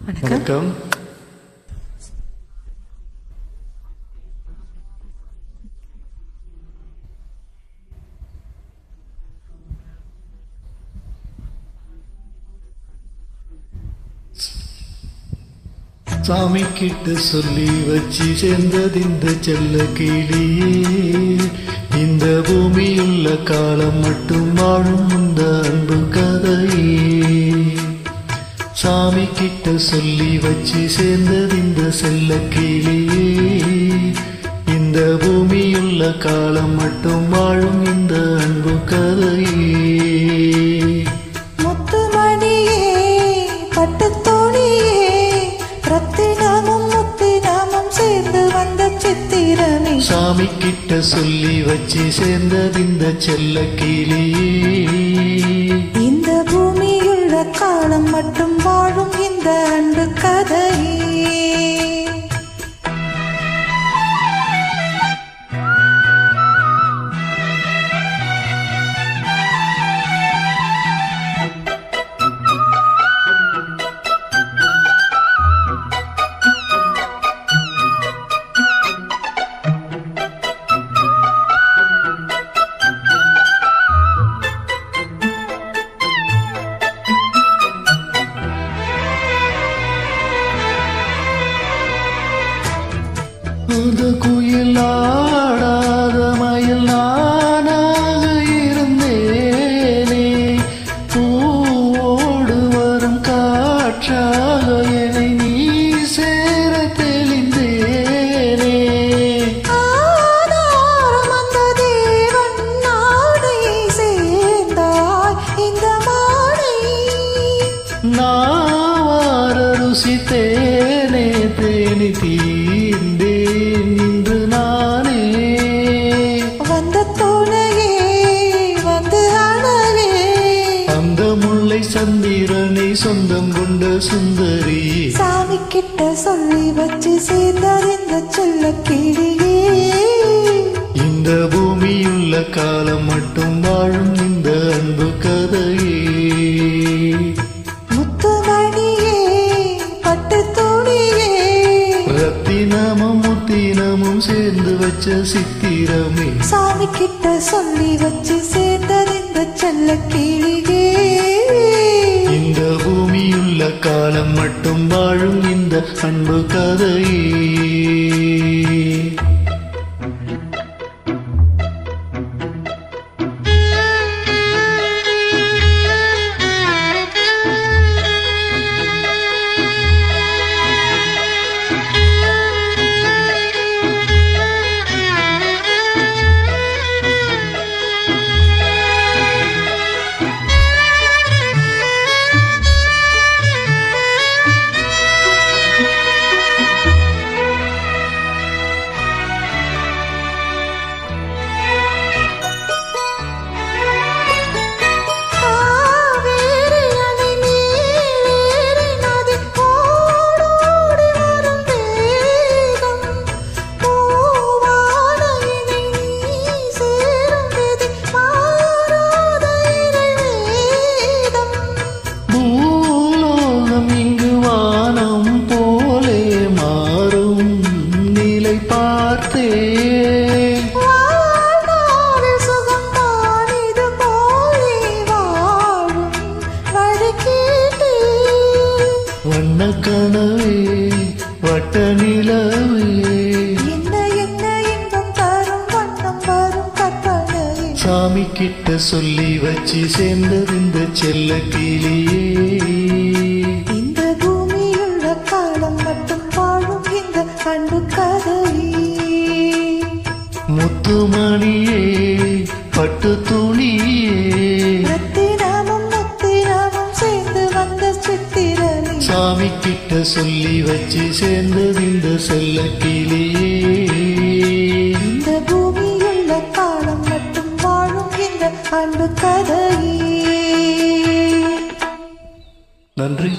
வணக்கம். சாமி கிட்ட சொல்லி வச்சு சேர்ந்தது இந்த செல்ல கிளியே, இந்த பூமியுள்ள காலம் மட்டும் வாழும் இந்த அன்பு கதையே. சாமி கிட்ட சொல்லி வச்சு சேர்ந்தது இந்த செல்ல கிளியே, இந்த பூமியுள்ள காலம் மட்டும் வாழும் இந்த அன்பு கதையே. சாமி கிட்ட சொல்லி வச்சு சேர்ந்தது இந்த செல்ல கிளியே, இந்த பூமியுள்ள காலம் மட்டும் வாழும் இந்த அன்பு கதையே. அந்த குயில் ஆடாத மயில் நானாக இருந்தேனே, பூவோடு வரும் காற்றாக என்னை நீ சேர தெளிந்தேனே. அந்த தேவன் நாடை சேர்ந்தாய் இந்த மாடை, நாவார ருசித்தேனே தேனி தீர்ந்தே நின்று நானே. வந்த தோணையே வந்து அழகே, அந்த முல்லை சந்திரனை சொந்தம் கொண்ட சுந்தரியே. சாமி கிட்ட சொல்லி வச்சு சேர்ந்தார் இந்த செல்ல கிளியே, இந்த பூமியுள்ள காலம் மட்டும் வாழும் இந்த அன்பு கதையே. ரத்தினமும் முத்தினமும் சேர்ந்து வச்ச சித்திரமே, சாமி கிட்ட சொல்லி வச்சு சேர்ந்தது இந்த செல்ல கிளியே, இந்த பூமியுள்ள காலம் மட்டும் வாழும் இந்த அன்பு கதையே. வண்ண கனவே வட்ட நிலவே, என்ன என்ன இன்பம் தரும் வண்ணம் வரும் கற்பனை. சாமி கிட்ட சொல்லி வச்சு சேர்ந்தது இந்த செல்ல கிளியே, இந்த பூமியுள்ள காலம் மட்டும் வாழும் இந்த அன்பு கதையே. முத்துமணியே பட்டு துணியே, ரத்தினமும் முத்தினமும் சேர்ந்து வந்த சித்திரமே, சாமி கிட்ட சொல்லி வச்சு சேர்ந்தது இந்த செல்ல கிளியே, இந்த பூமியுள்ள காலம் மட்டும் வாழும் இந்த அன்பு கதையே. நன்றி.